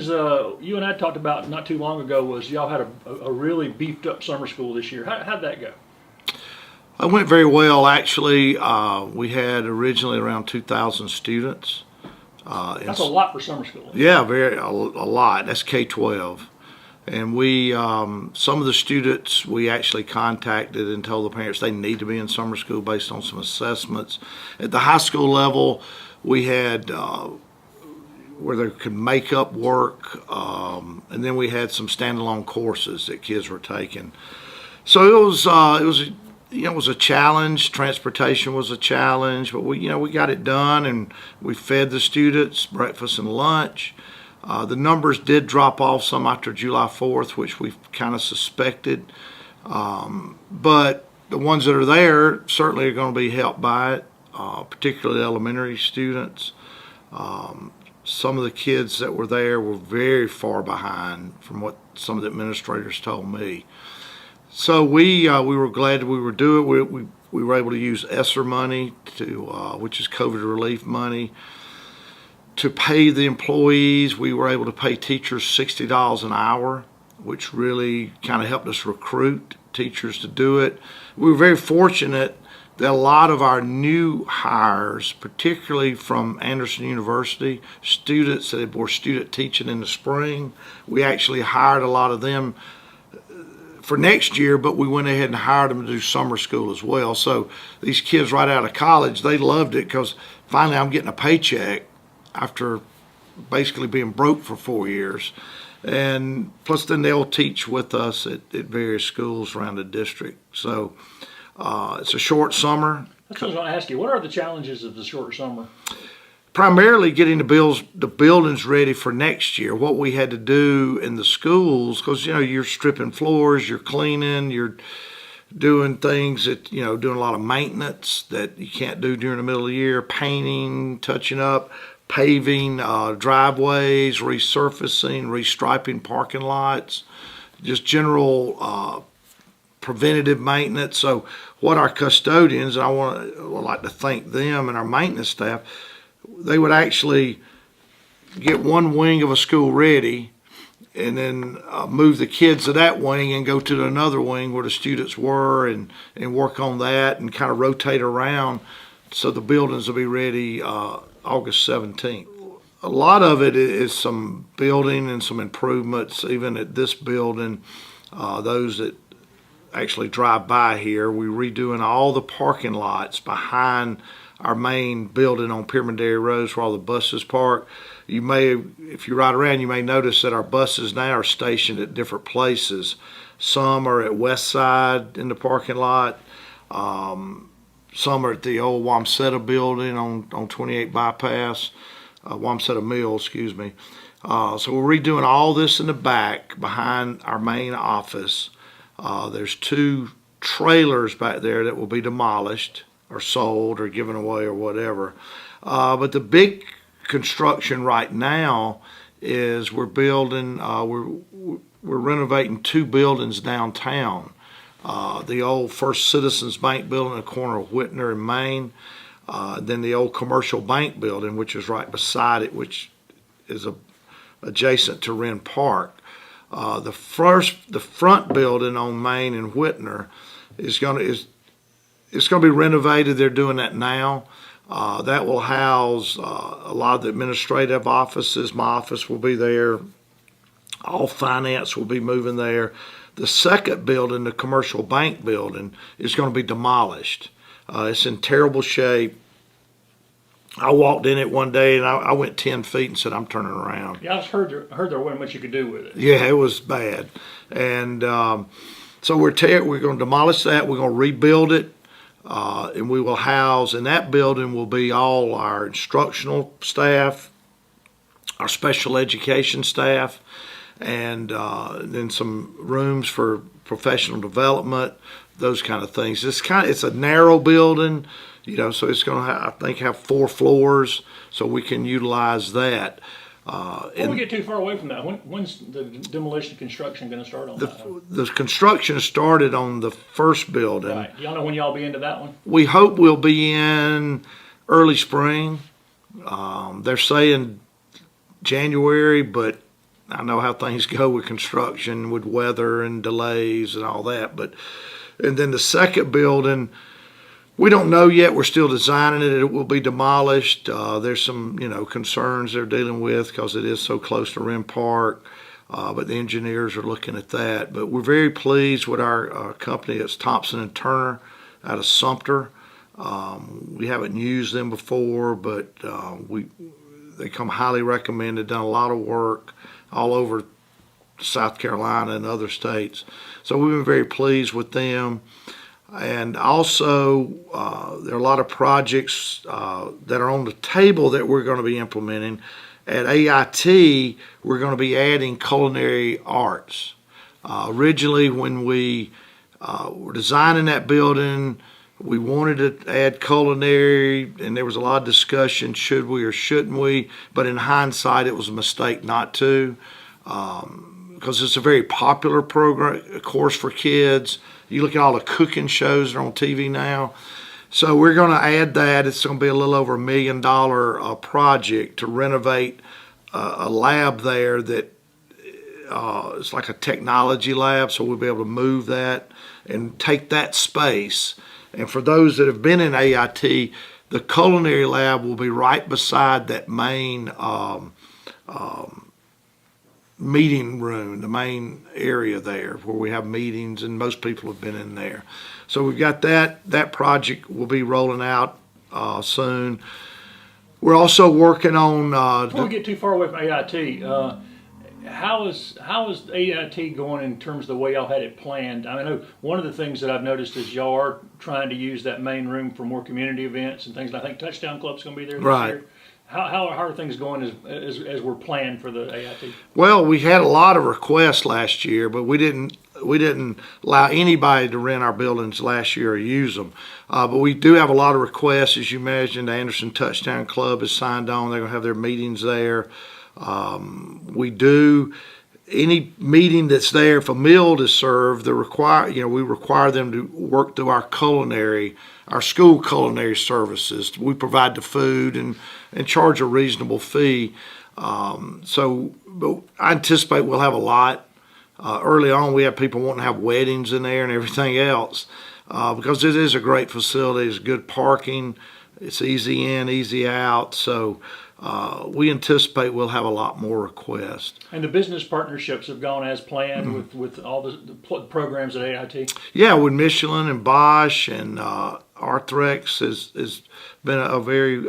things you and I talked about not too long ago was y'all had a really beefed up summer school this year. How'd that go? It went very well, actually. We had originally around 2,000 students. That's a lot for summer school. Yeah, a lot. That's K-12. And we, some of the students we actually contacted and told the parents they need to be in summer school based on some assessments. At the high school level, we had where they could make up work, and then we had some standalone courses that kids were taking. So it was a challenge. Transportation was a challenge, but we got it done, and we fed the students breakfast and lunch. The numbers did drop off some after July 4th, which we kind of suspected, but the ones that are there certainly are going to be helped by it, particularly elementary students. Some of the kids that were there were very far behind from what some of the administrators told me. So we were glad we were doing it. We were able to use ESSER money, which is COVID relief money, to pay the employees. We were able to pay teachers $60 an hour, which really kind of helped us recruit teachers to do it. We were very fortunate that a lot of our new hires, particularly from Anderson University, students that were student teaching in the spring, we actually hired a lot of them for next year, but we went ahead and hired them to do summer school as well. So these kids right out of college, they loved it because finally I'm getting a paycheck after basically being broke for 4 years. And plus then they'll teach with us at various schools around the district. So it's a short summer. That's what I was going to ask you. What are the challenges of the short summer? Primarily getting the buildings ready for next year. What we had to do in the schools, because you're stripping floors, you're cleaning, you're doing things that doing a lot of maintenance that you can't do during the middle of the year, painting, touching up, paving driveways, resurfacing, restriping parking lots, just general preventative maintenance. So what our custodians, and I'd like to thank them and our maintenance staff, they would actually get one wing of a school ready and then move the kids to that wing and go to another wing where the students were and work on that and kind of rotate around so the buildings will be ready August 17th. A lot of it is some building and some improvements, even at this building. Those that actually drive by here, we're redoing all the parking lots behind our main building on Pyramid Dairy Road where all the buses park. You may, if you ride around, you may notice that our buses now are stationed at different places. Some are at West Side in the parking lot. Some are at the old Wamsetta building on 28 Bypass, Wamsetta Mill, excuse me. So we're redoing all this in the back behind our main office. There's 2 trailers back there that will be demolished or sold or given away or whatever. But the big construction right now is we're building, we're renovating 2 buildings downtown. The old First Citizens Bank building at the corner of Whitner and Main, then the old Commercial Bank building, which is right beside it, which is adjacent to Wren Park. The front building on Main and Whitner is going to be renovated. They're doing that now. That will house a lot of the administrative offices. My office will be there. All finance will be moving there. The second building, the Commercial Bank building, is going to be demolished. It's in terrible shape. I walked in it one day and I went 10 feet and said, I'm turning around. Yeah, I just heard there wasn't much you could do with it. Yeah, it was bad. And so we're going to demolish that. We're going to rebuild it. And we will house, in that building will be all our instructional staff, our special education staff, and then some rooms for professional development, those kind of things. It's a narrow building, so it's going to I think have 4 floors, so we can utilize that. Before we get too far away from that, when's the demolition construction going to start on that? The construction started on the first building. Right. Y'all know when y'all be into that one? We hope we'll be in early spring. They're saying January, but I know how things go with construction, with weather and delays and all that. And then the second building, we don't know yet. We're still designing it. It will be demolished. There's some, concerns they're dealing with because it is so close to Rim Park. But the engineers are looking at that. But we're very pleased with our company. It's Thompson and Turner out of Sumter. We haven't used them before, but they come highly recommended. Done a lot of work all over South Carolina and other states. So we've been very pleased with them. And also, there are a lot of projects that are on the table that we're going to be implementing. At AIT, we're going to be adding culinary arts. Originally, when we were designing that building, we wanted to add culinary, and there was a lot of discussion, should we or shouldn't we? But in hindsight, it was a mistake not to, because it's a very popular program, course for kids. You look at all the cooking shows that are on TV now. So we're going to add that. It's going to be a little over $1 million project to renovate a lab there that it's like a technology lab. So we'll be able to move that and take that space. And for those that have been in AIT, the culinary lab will be right beside that main meeting room, the main area there where we have meetings, and most people have been in there. So we've got that project will be rolling out soon. We're also working on Before we get too far away from AIT, how is AIT going in terms of the way y'all had it planned? I know one of the things that I've noticed is y'all are trying to use that main room for more community events and things. I think Touchdown Club's going to be there this year. How are things going as we're planned for the AIT? Well, we had a lot of requests last year, but we didn't allow anybody to rent our buildings last year or use them. But we do have a lot of requests. As you mentioned, the Anderson Touchdown Club is signed on. They're going to have their meetings there. We do any meeting that's there. If a meal is served, we require them to work through our school culinary services. We provide the food and charge a reasonable fee. But I anticipate we'll have a lot. Early on, we have people wanting to have weddings in there and everything else because it is a great facility. It's good parking. It's easy in, easy out. So we anticipate we'll have a lot more requests. And the business partnerships have gone as planned with all the programs at AIT? Yeah, with Michelin and Bosch and Arthrex has been a very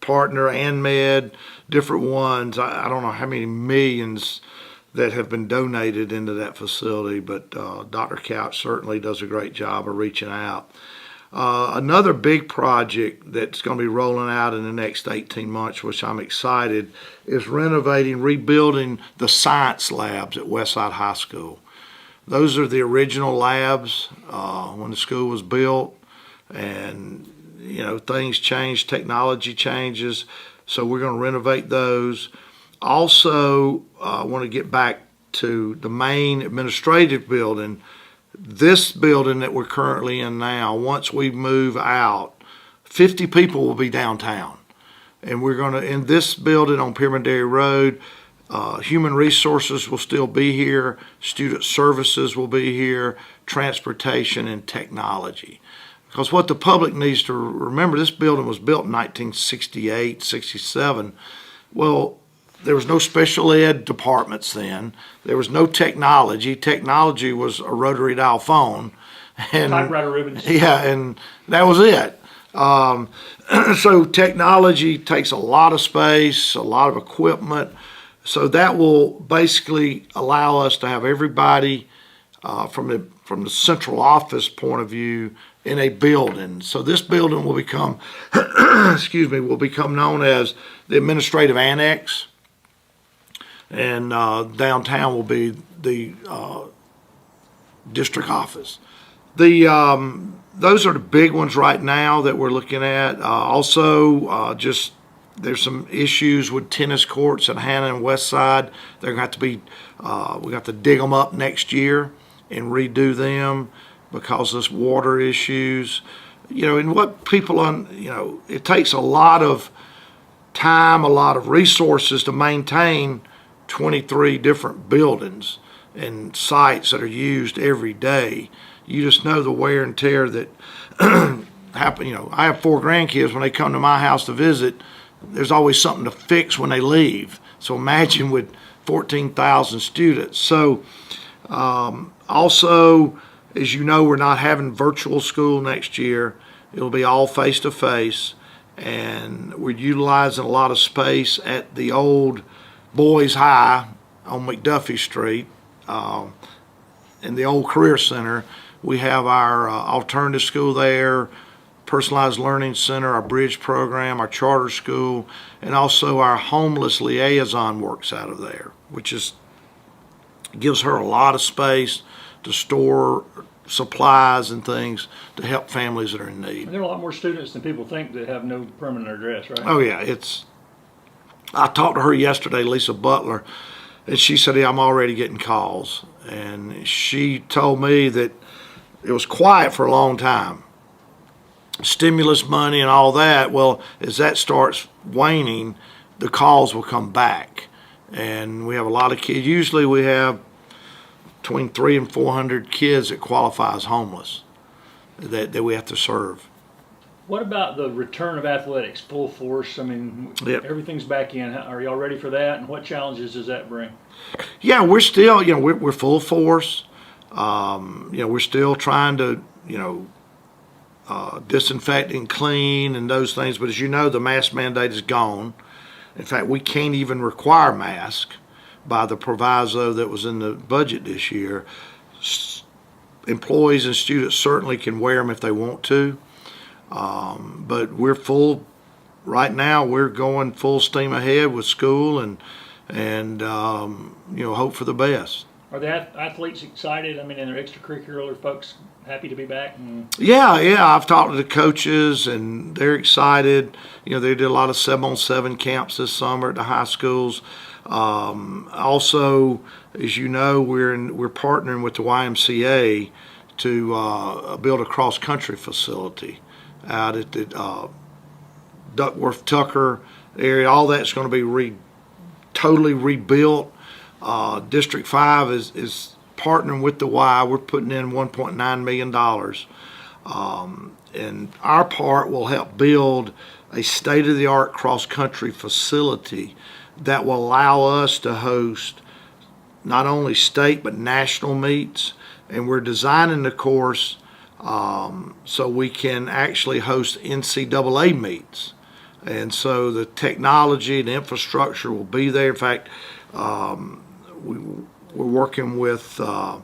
partner, and Med, different ones. I don't know how many millions that have been donated into that facility, but Dr. Couch certainly does a great job of reaching out. Another big project that's going to be rolling out in the next 18 months, which I'm excited, is rebuilding the science labs at Westside High School. Those are the original labs when the school was built, and things change, technology changes, so we're going to renovate those. Also, I want to get back to the main administrative building. This building that we're currently in now, once we move out, 50 people will be downtown. And we're going to, in this building on Pyramidary Road, human resources will still be here, student services will be here, transportation and technology. Because what the public needs to remember, this building was built in 1968, 67. Well, there was no special ed departments then. There was no technology. Technology was a rotary dial phone. And, typewriter ribbons. Yeah, and that was it. So technology takes a lot of space, a lot of equipment. So that will basically allow us to have everybody from the central office point of view in a building. So this building will become, will become known as the administrative annex. And downtown will be the district office. Those are the big ones right now that we're looking at. Just there's some issues with tennis courts at Hannah and Westside. They're going to have to be, we got to dig them up next year and redo them because of this water issues. And what people it takes a lot of time, a lot of resources to maintain 23 different buildings and sites that are used every day, you just know the wear and tear that happen. You know, I have 4 grandkids. When they come to my house to visit, there's always something to fix when they leave. So imagine with 14,000 students. So also, as you know, we're not having virtual school next year. It'll be all face-to-face, and we're utilizing a lot of space at the old Boys High on McDuffie Street in the old Career Center. We have our alternative school there, personalized learning center, our bridge program, our charter school, and also our homeless liaison works out of there, which gives her a lot of space to store supplies and things to help families that are in need. There are a lot more students than people think that have no permanent address, right? Oh yeah, I talked to her yesterday, Lisa Butler, and she said, "Yeah, I'm already getting calls." And she told me that it was quiet for a long time. Stimulus money and all that, well, as that starts waning, the calls will come back. And we have a lot of kids. Usually we have between 300 and 400 kids that qualify as homeless that we have to serve. What about the return of athletics, full force? I mean, Yep. Everything's back in. Are y'all ready for that? And what challenges does that bring? Yeah, we're still, we're full force. We're still trying to, disinfect and clean and those things. But as you know, the mask mandate is gone. In fact, we can't even require masks by the proviso that was in the budget this year. Employees and students certainly can wear them if they want to. But we're full right now. We're going full steam ahead with school and hope for the best. Are the athletes excited? I mean, and their extracurricular folks happy to be back? Yeah. I've talked to the coaches and they're excited. They did a lot of 7-on-7 camps this summer at the high schools. Also, as you know, we're partnering with the YMCA to build a cross-country facility out at the Duckworth Tucker area. All that's going to be totally rebuilt. District 5 is partnering with the Y. We're putting in $1.9 million. And our part will help build a state-of-the-art cross-country facility that will allow us to host not only state but national meets. And we're designing the course so we can actually host NCAA meets. And so the technology and infrastructure will be there. In fact, we're working with a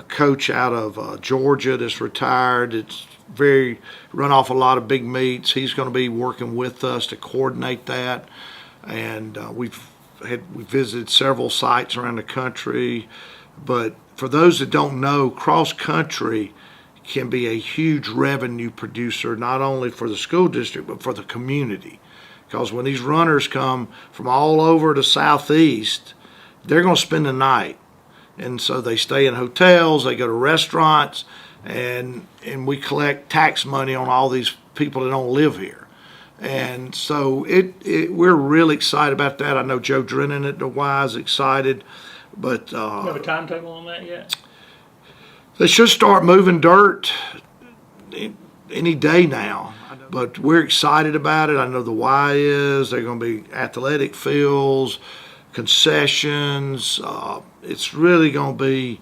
coach out of Georgia that's retired. It's run off a lot of big meets. He's going to be working with us to coordinate that. And we visited several sites around the country. But for those that don't know, cross country can be a huge revenue producer, not only for the school district but for the community. Because when these runners come from all over the southeast, they're going to spend the night. And so they stay in hotels, they go to restaurants, and we collect tax money on all these people that don't live here. And so we're really excited about that. I know Joe Drennan at the Y is excited. But you have a timetable on that yet? They should start moving dirt any day now. But we're excited about it. I know the Y is. They're going to be athletic fields, concessions. It's really going to be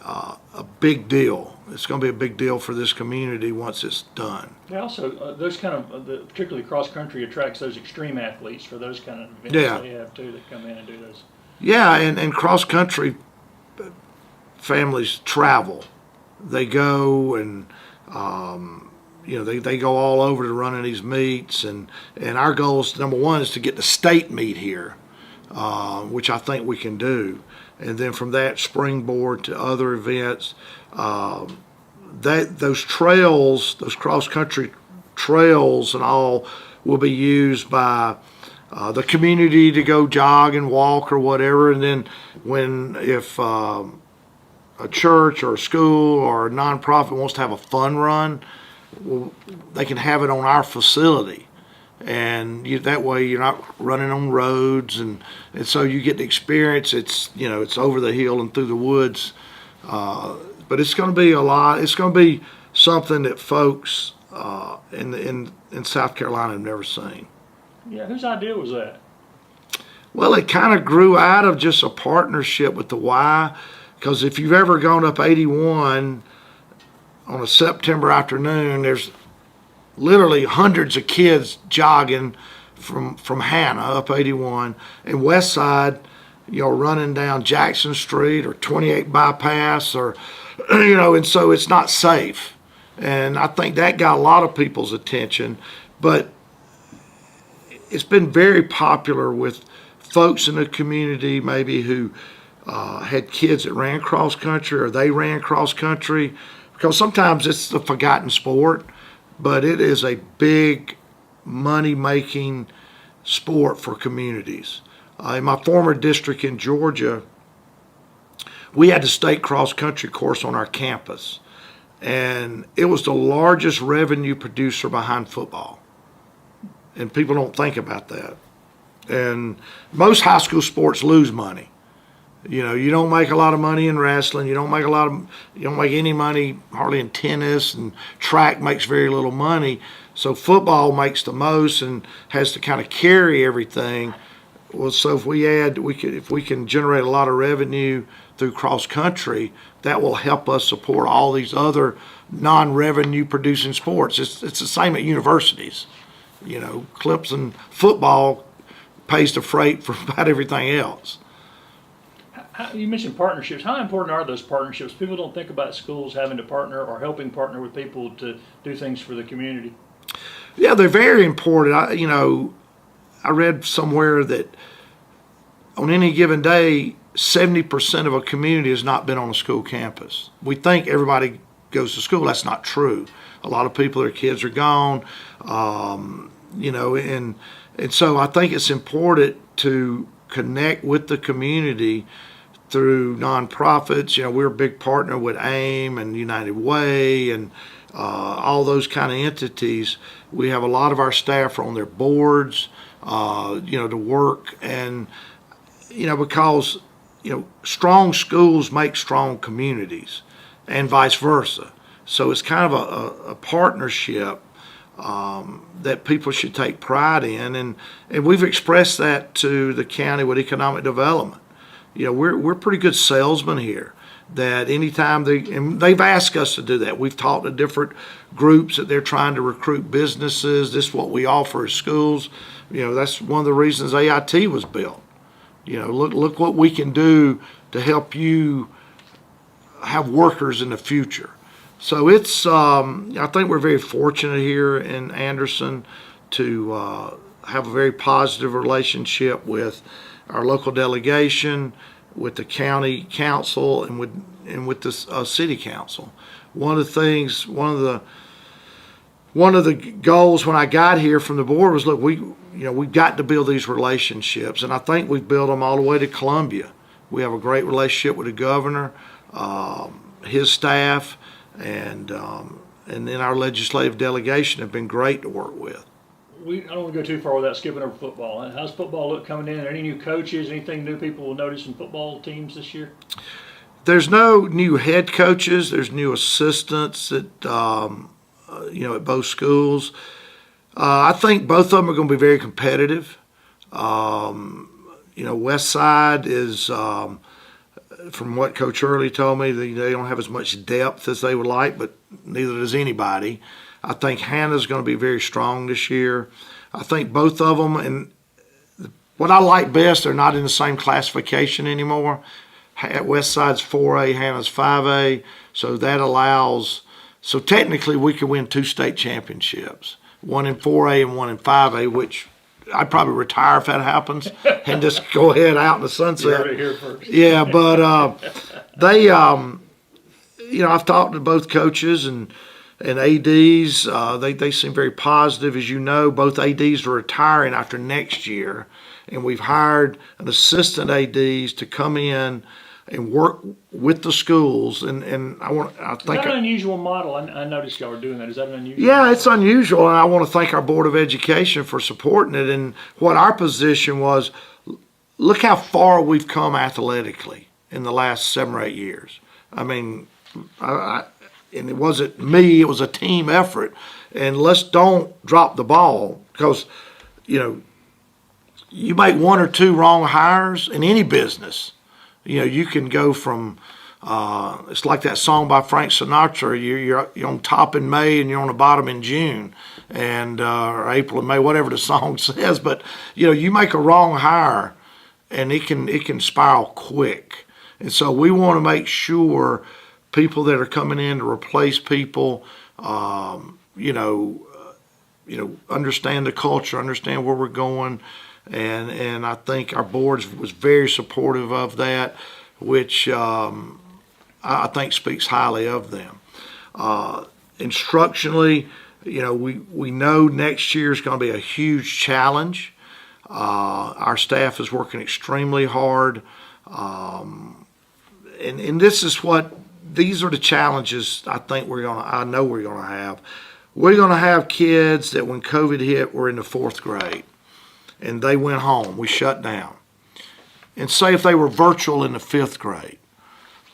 a big deal. It's going to be a big deal for this community once it's done. They also, those kind of, particularly cross-country attracts those extreme athletes for those kind of events. Yeah. They have too that come in and do those. Yeah, and cross-country families travel. They go and they go all over to running these meets, and our goal is, number one, is to get the state meet here, which I think we can do, and then from that springboard to other events. Those trails, those cross-country trails and all, will be used by the community to go jog and walk or whatever, and then if a church or a school or a nonprofit wants to have a fun run, well, they can have it on our facility. And that way you're not running on roads, and so you get the experience. It's it's over the hill and through the woods, but it's going to be a lot. It's going to be something that folks in South Carolina have never seen. Yeah, whose idea was that? Well, it kind of grew out of just a partnership with the Y, because if you've ever gone up 81 on a September afternoon, there's literally hundreds of kids jogging from Hannah up 81, and West Side, running down Jackson Street or 28 bypass, or and so it's not safe. And I think that got a lot of people's attention, but it's been very popular with folks in the community maybe who had kids that ran cross country, or they ran cross country, because sometimes it's the forgotten sport, but it is a big money-making sport for communities. In my former district in Georgia, we had the state cross country course on our campus, and it was the largest revenue producer behind football. And people don't think about that. And most high school sports lose money. You don't make a lot of money in wrestling. You don't make any money hardly in tennis, and track makes very little money. So football makes the most and has to kind of carry everything. Well, so if we can generate a lot of revenue through cross country, that will help us support all these other non-revenue producing sports. It's the same at universities. Clemson football pays the freight for about everything else. You mentioned partnerships. How important are those partnerships? People don't think about schools having to partner or helping partner with people to do things for the community. Yeah, they're very important. I read somewhere that on any given day, 70% of a community has not been on a school campus. We think everybody goes to school. That's not true. A lot of people, their kids are gone, and so I think it's important to connect with the community through nonprofits. We're a big partner with AIM and United Way and all those kind of entities. We have a lot of our staff are on their boards, to work, and because strong schools make strong communities, and vice versa. So it's kind of a partnership that people should take pride in, and we've expressed that to the county with economic development. We're pretty good salesmen here. That anytime they've asked us to do that. We've talked to different groups that they're trying to recruit businesses. This is what we offer as schools. That's one of the reasons AIT was built. Look what we can do to help you have workers in the future. So it's I think we're very fortunate here in Anderson to have a very positive relationship with our local delegation, with the county council, and with the city council. One of the goals when I got here from the board was, look, we've got to build these relationships, and I think we've built them all the way to Columbia. We have a great relationship with the governor, his staff, and then our legislative delegation have been great to work with. I don't want to go too far without skipping over football. How's football look coming in? Any new coaches? Anything new people will notice in football teams this year? There's no new head coaches. There's new assistants at at both schools. I think both of them are going to be very competitive. West Side is, from what Coach Early told me, they don't have as much depth as they would like, but neither does anybody. I think Hannah's going to be very strong this year. I think both of them, and what I like best, they're not in the same classification anymore. West Side's 4A, Hannah's 5A, so that allows, so technically we could win 2 state championships, one in 4A and one in 5A, which I'd probably retire if that happens and just go ahead out in the sunset. You heard it here first. Yeah, but they, I've talked to both coaches and ADs. They seem very positive. As you know, both ADs are retiring after next year, and we've hired an assistant ADs to come in and work with the schools. I Is think that an unusual model? I noticed y'all were doing that. Is that an unusual yeah, model? it's unusual, and I want to thank our Board of Education for supporting it. And what our position was, look how far we've come athletically in the last 7 or 8 years. I mean, and it wasn't me, it was a team effort. And let's don't drop the ball, because, you make 1 or 2 wrong hires in any business. You can go from, it's like that song by Frank Sinatra, you're on top in May and you're on the bottom in June, or April and May, whatever the song says. But, you make a wrong hire and it can spiral quick. And so we want to make sure people that are coming in to replace people, understand the culture, understand where we're going. And I think our board was very supportive of that, which I think speaks highly of them. Instructionally, we know next year is going to be a huge challenge. Our staff is working extremely hard. And these are the challenges I know we're going to have. We're going to have kids that when COVID hit were in the 4th grade. And they went home. We shut down. And say if they were virtual in the 5th grade,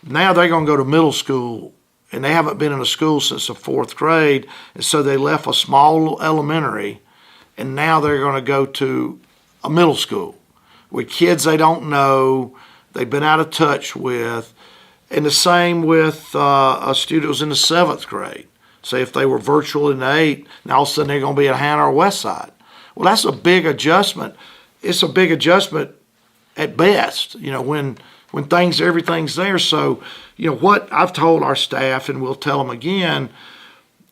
now they're going to go to middle school, and they haven't been in a school since the 4th grade, and so they left a small elementary, and now they're going to go to a middle school with kids they don't know, they've been out of touch with, and the same with a student who was in the 7th grade. Say if they were virtual in the 8th, now all of a sudden they're going to be at Hannah or West Side. Well, that's a big adjustment. It's a big adjustment at best, when everything's there. So, what I've told our staff, and we'll tell them again,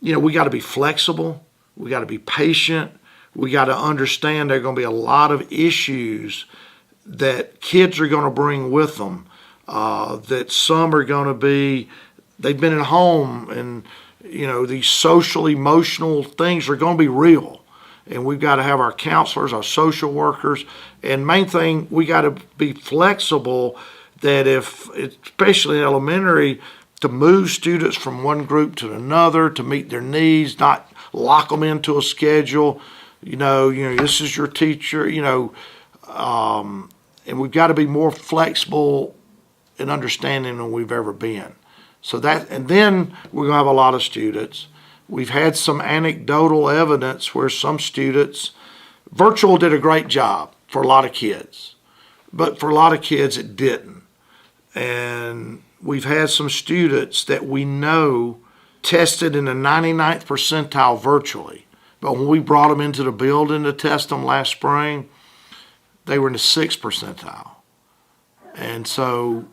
we got to be flexible. We got to be patient. We got to understand there are going to be a lot of issues that kids are going to bring with them, that some are going to be, they've been at home, and, these social, emotional things are going to be real. And we've got to have our counselors, our social workers, and main thing, we got to be flexible that especially in elementary, to move students from one group to another, to meet their needs, not lock them into a schedule. This is your teacher, and we've got to be more flexible and understanding than we've ever been. And then we're going to have a lot of students. We've had some anecdotal evidence where some students, virtual did a great job for a lot of kids, but for a lot of kids it didn't. And we've had some students that we know tested in the 99th percentile virtually, but when we brought them into the building to test them last spring, they were in the 6th percentile. And so,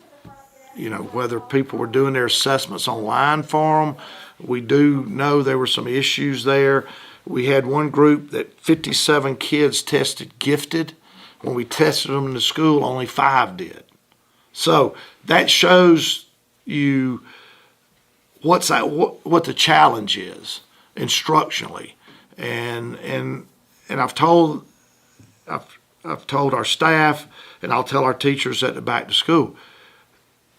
whether people were doing their assessments online for them, we do know there were some issues there. We had one group that 57 kids tested gifted. When we tested them in the school, only 5 did. So that shows you what the challenge is instructionally. And I've told our staff, and I'll tell our teachers at the back to school,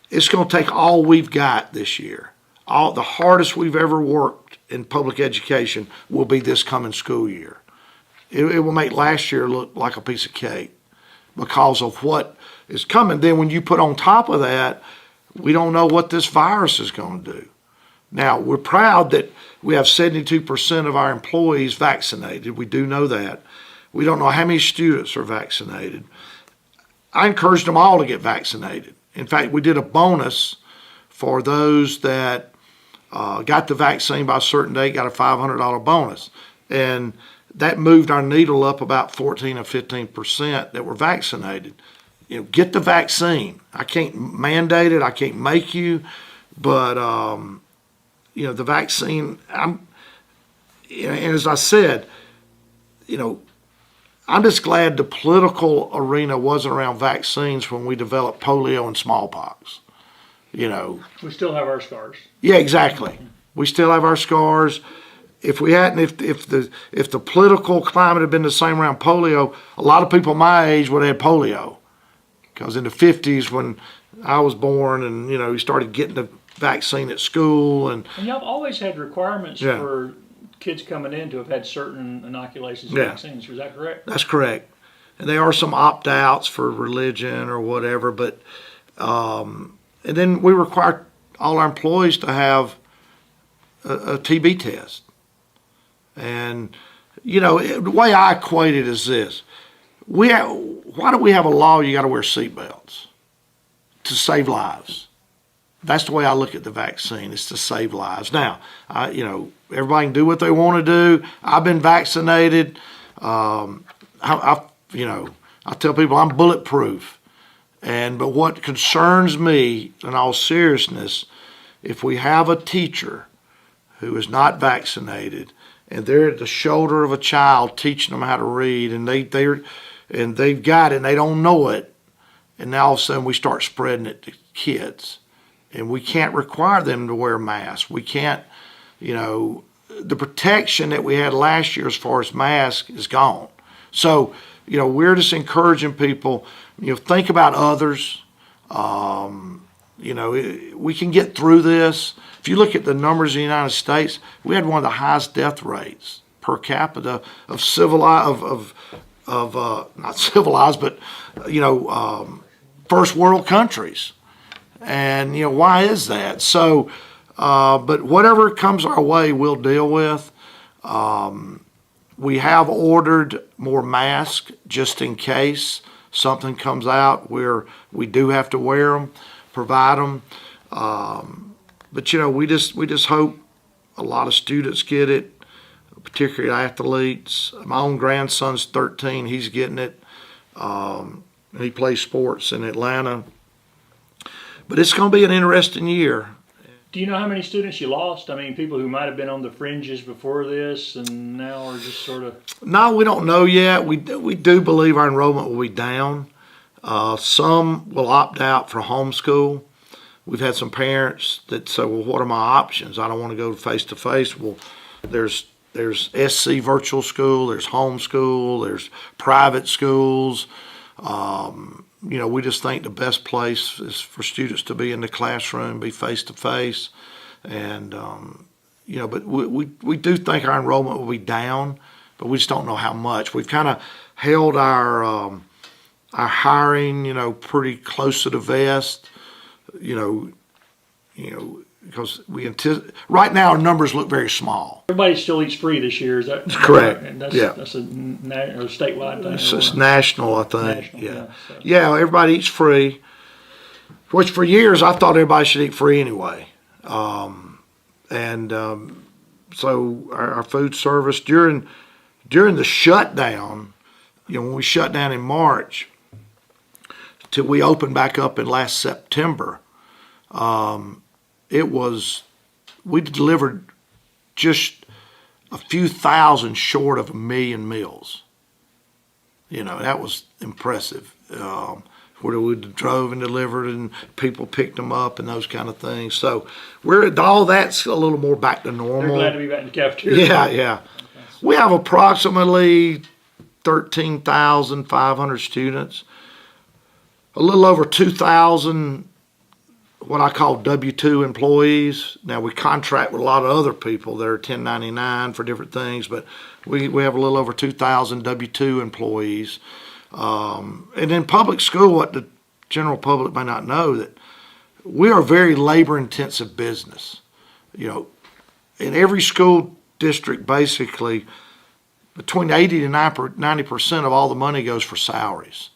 it's going to take all we've got this year. The hardest we've ever worked in public education will be this coming school year. It will make last year look like a piece of cake because of what is coming. Then when you put on top of that, we don't know what this virus is going to do. Now, we're proud that we have 72% of our employees vaccinated. We do know that. We don't know how many students are vaccinated. I encouraged them all to get vaccinated. In fact, we did a bonus for those that got the vaccine by a certain date, got a $500 bonus. And that moved our needle up about 14 or 15% that were vaccinated. Get the vaccine. I can't mandate it. I can't make you. But, the vaccine, and as I said, I'm just glad the political arena wasn't around vaccines when we developed polio and smallpox. We still have our scars. Yeah, exactly. We still have our scars. If we hadn't, if the political climate had been the same around polio, a lot of people my age would have had polio. Because in the 50s, when I was born, and he started getting the vaccine at school, and And y'all have always had requirements Yeah. for kids coming in to have had certain inoculations and Yeah. vaccines. Is that correct? that's correct. And there are some opt-outs for religion or whatever, but and then we require all our employees to have a TB test. And the way I equate it is this: why do we have a law? You got to wear seatbelts to save lives. That's the way I look at the vaccine. It's to save lives. Now, everybody can do what they want to do. I've been vaccinated. I tell people I'm bulletproof. But what concerns me, in all seriousness, if we have a teacher who is not vaccinated and they're at the shoulder of a child teaching them how to read, and they've got it and they don't know it, and now all of a sudden we start spreading it to kids, and we can't require them to wear masks. We can't, the protection that we had last year as far as masks is gone. So, we're just encouraging people, think about others. We can get through this. If you look at the numbers in the United States, we had one of the highest death rates per capita of not civilized, but first world countries. And why is that? So, but whatever comes our way, we'll deal with. We have ordered more masks just in case something comes out where we do have to wear them, provide them. But we just hope a lot of students get it, particularly athletes. My own grandson's 13; he's getting it. He plays sports in Atlanta. But it's going to be an interesting year. Do you know how many students you lost? I mean, people who might have been on the fringes before this and now are just sort of... No, we don't know yet. We do believe our enrollment will be down. Some will opt out for homeschool. We've had some parents that say, well, what are my options? I don't want to go face-to-face. Well, there's SC virtual school, there's homeschool, there's private schools. We just think the best place is for students to be in the classroom, be face-to-face. And, but we do think our enrollment will be down, but we just don't know how much. We've kind of held our hiring, pretty close to the vest, because right now our numbers look very small. Everybody still eats free this year, is that correct? And Yeah. That's a statewide thing. It's national, I think. National, so. Yeah, everybody eats free, which for years I thought everybody should eat free anyway. So our food service during the shutdown, when we shut down in March till we opened back up in last September, we delivered just a few thousand short of 1 million meals. That was impressive. Where we drove and delivered and people picked them up and those kind of things. So all that's a little more back to normal. They're glad to be back in the cafeteria. Yeah. We have approximately 13,500 students, a little over 2,000 what I call W-2 employees. Now we contract with a lot of other people that are 1099 for different things, but we have a little over 2,000 W-2 employees. And in public school, what the general public may not know, that we are a very labor-intensive business. In every school district, basically, between 80 to 90% of all the money goes for salaries,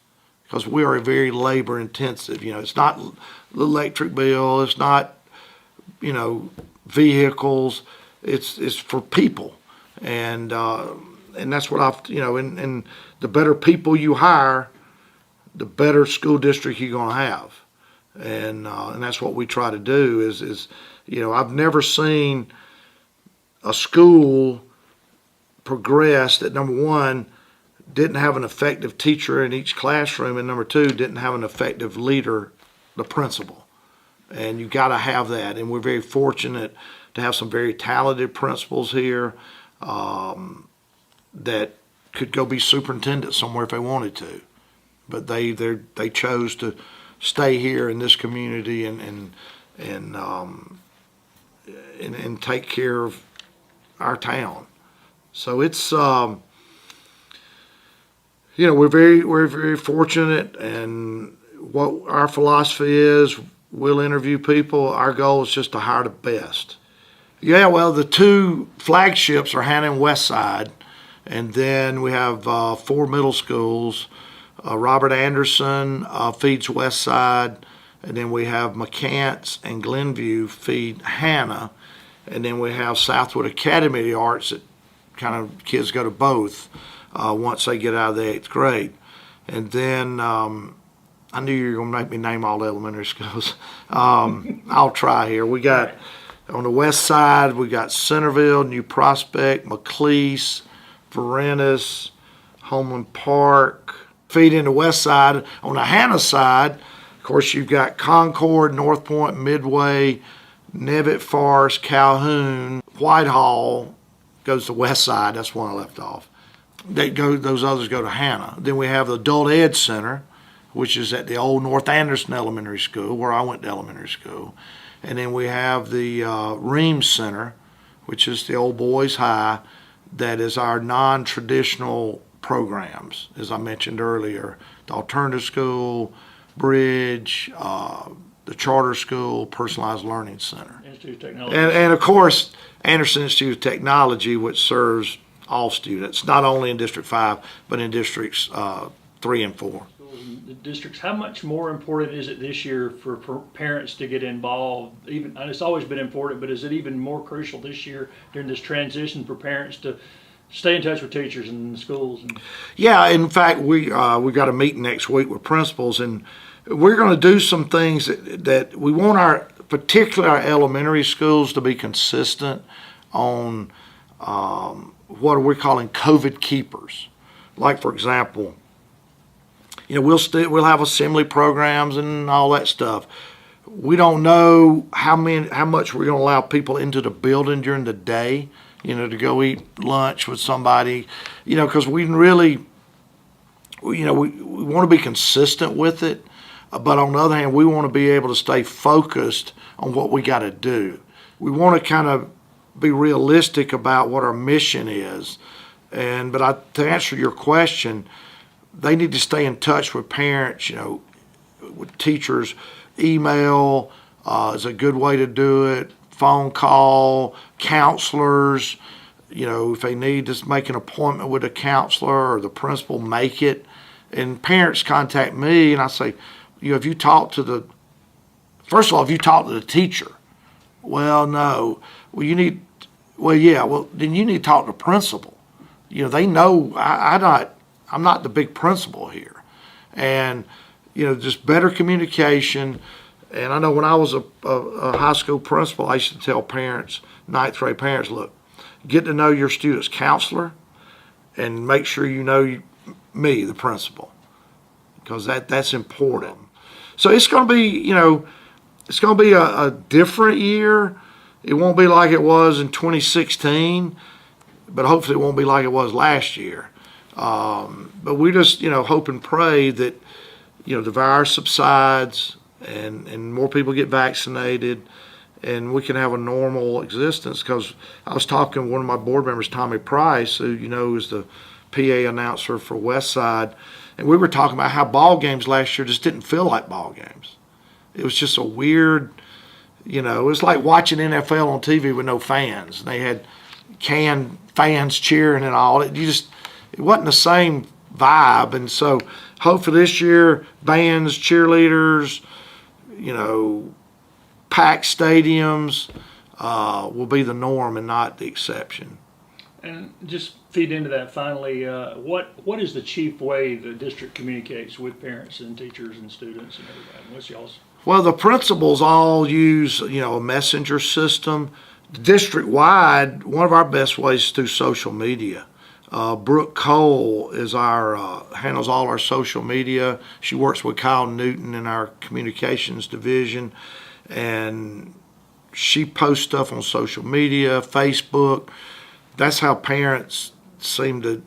because we are a very labor-intensive. It's not the electric bill, it's not, vehicles, it's for people, and that's what and the better people you hire, the better school district you're going to have, and that's what we try to do. Is I've never seen a school progress that, number one, didn't have an effective teacher in each classroom, and number two, didn't have an effective leader, the principal. And you got to have that, and we're very fortunate to have some very talented principals here that could go be superintendent somewhere if they wanted to, but they chose to stay here in this community and take care of our town. So it's we're very fortunate, and what our philosophy is, we'll interview people. Our goal is just to hire the best. Yeah, well, the two flagships are Hannah and West Side, and then we have 4 middle schools. Robert Anderson feeds West Side, and then we have McCants and Glenview feed Hannah, and then we have Southwood Academy of the Arts that kind of kids go to both once they get out of the 8th grade. And then I knew you were going to make me name all the elementary schools. I'll try here. We got on the west side, we got Centerville, New Prospect, McLeese, Varennes, Homeland Park. Feeding the west side. On the Hannah side, of course, you've got Concord, North Point, Midway, Nevitt Forest, Calhoun, Whitehall goes to west side. That's one I left off. Those others go to Hannah. Then we have the Adult Ed Center, which is at the old North Anderson Elementary School, where I went to elementary school. And then we have the Reams Center, which is the old Boys High, that is our non-traditional programs, as I mentioned earlier, the alternative school, bridge, the charter school, personalized learning center. Institute of Technology. And of course, Anderson Institute of Technology, which serves all students, not only in District 5, but in Districts 3 and 4. The districts, how much more important is it this year for parents to get involved? Even, and it's always been important, but is it even more crucial this year during this transition for parents to stay in touch with teachers and schools? Yeah, in fact, we've got a meeting next week with principals, and we're going to do some things that we want particularly our elementary schools to be consistent on what we're calling COVID keepers. Like, for example, we'll have assembly programs and all that stuff. We don't know how much we're going to allow people into the building during the day, to go eat lunch with somebody, because we really, we want to be consistent with it. But on the other hand, we want to be able to stay focused on what we got to do. We want to kind of be realistic about what our mission is. But to answer your question, they need to stay in touch with parents, with teachers. Email is a good way to do it. Phone call, counselors, if they need to make an appointment with a counselor or the principal, make it. And parents contact me and I say, have you talked to the teacher? Well, no. Well, then you need to talk to the principal. They know I'm not the big principal here. And, just better communication. And I know when I was a high school principal, I used to tell parents, 9th grade parents, look, get to know your student's counselor and make sure you know me, the principal, because that's important. So it's going to be, a different year. It won't be like it was in 2016, but hopefully it won't be like it was last year. But we just, hope and pray that, the virus subsides and more people get vaccinated and we can have a normal existence. Because I was talking to one of my board members, Tommy Price, who, is the PA announcer for West Side, and we were talking about how ball games last year just didn't feel like ball games. It was just a weird, it was like watching NFL on TV with no fans. They had canned fans cheering and all. It wasn't the same vibe. And so hopefully this year, bands, cheerleaders, packed stadiums will be the norm and not the exception. And just feed into that finally, what is the chief way the district communicates with parents and teachers and students and everybody? What's y'all's? Well, the principals all use, a messenger system. District-wide, one of our best ways is through social media. Brooke Cole is handles all our social media. She works with Kyle Newton in our communications division, and she posts stuff on social media, Facebook. That's how parents seem to,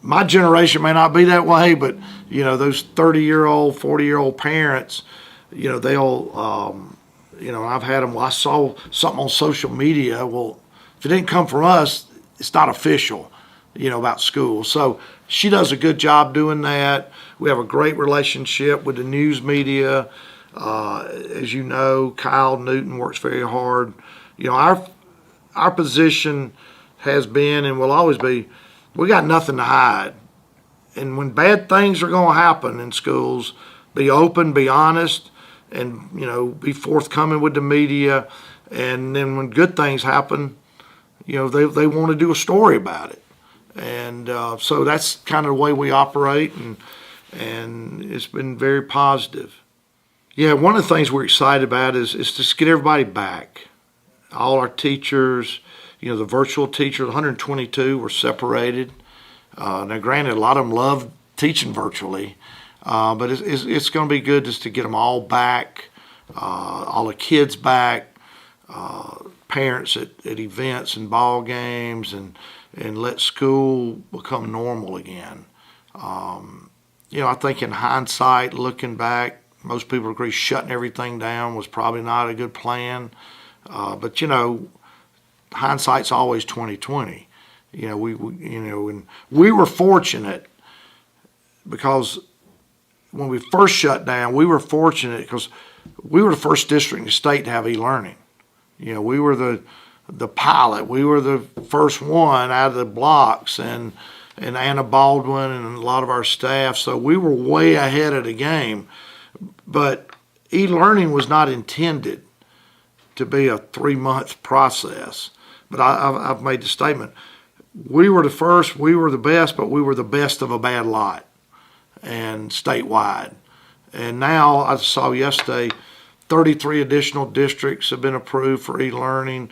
my generation may not be that way, but those 30-year-old, 40-year-old parents, they'll, I've had them. Well, I saw something on social media. Well, if it didn't come from us, it's not official, about school. So she does a good job doing that. We have a great relationship with the news media. As you know, Kyle Newton works very hard. Our position has been and will always be, we got nothing to hide. And when bad things are going to happen in schools, be open, be honest, and be forthcoming with the media. And then when good things happen, they want to do a story about it. And so that's kind of the way we operate, and it's been very positive. Yeah, one of the things we're excited about is to get everybody back. All our teachers, the virtual teachers, 122 were separated. Now, granted, a lot of them love teaching virtually, but it's going to be good just to get them all back, all the kids back, parents at events and ball games, and let school become normal again. I think in hindsight, looking back, most people agree shutting everything down was probably not a good plan. But hindsight's always 20/20. And we were fortunate because when we first shut down, we were fortunate because we were the first district in the state to have e-learning. We were the pilot. We were the first one out of the blocks, and Anna Baldwin and a lot of our staff. So we were way ahead of the game. But e-learning was not intended to be a 3-month process. But I've made the statement. We were the first, we were the best, but we were the best of a bad lot, and statewide. And now, I saw yesterday, 33 additional districts have been approved for e-learning.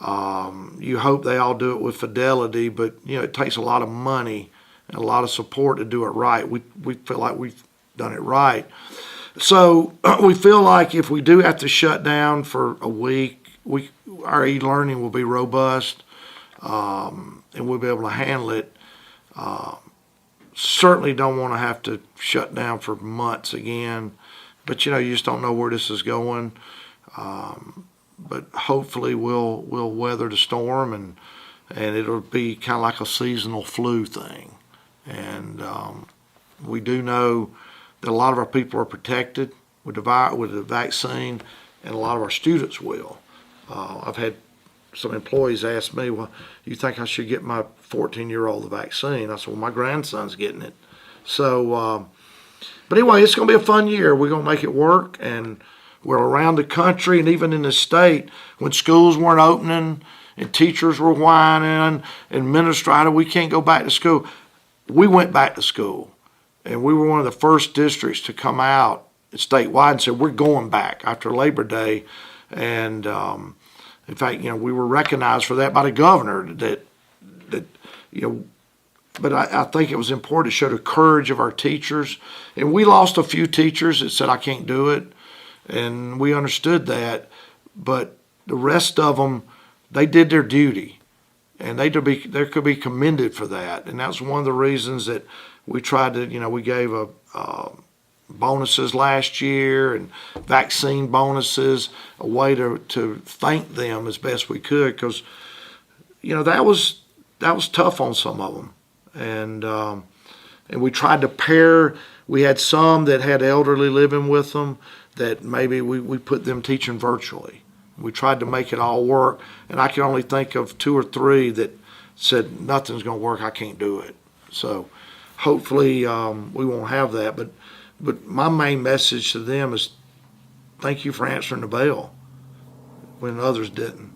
You hope they all do it with fidelity, but it takes a lot of money and a lot of support to do it right. We feel like we've done it right. So we feel like if we do have to shut down for a week, our e-learning will be robust, and we'll be able to handle it. Certainly don't want to have to shut down for months again, but you just don't know where this is going. But hopefully we'll weather the storm, and it'll be kind of like a seasonal flu thing. And we do know that a lot of our people are protected with the vaccine, and a lot of our students will. I've had some employees ask me, well, you think I should get my 14-year-old the vaccine? I said, well, my grandson's getting it. So, but anyway, it's going to be a fun year. We're going to make it work, and we're around the country and even in the state, when schools weren't opening and teachers were whining, administrator, we can't go back to school. We went back to school, and we were one of the first districts to come out statewide and said, we're going back after Labor Day. And in fact, we were recognized for that by the governor that but I think it was important to show the courage of our teachers. And we lost a few teachers that said, I can't do it. And we understood that. But the rest of them, they did their duty. And they could be commended for that. And that's one of the reasons that we tried to, we gave bonuses last year and vaccine bonuses, a way to thank them as best we could, because that was tough on some of them, and we tried to pair. We had some that had elderly living with them that maybe we put them teaching virtually. We tried to make it all work, and I can only think of 2 or 3 that said nothing's going to work. I can't do it. So hopefully we won't have that, but my main message to them is thank you for answering the bell when others didn't.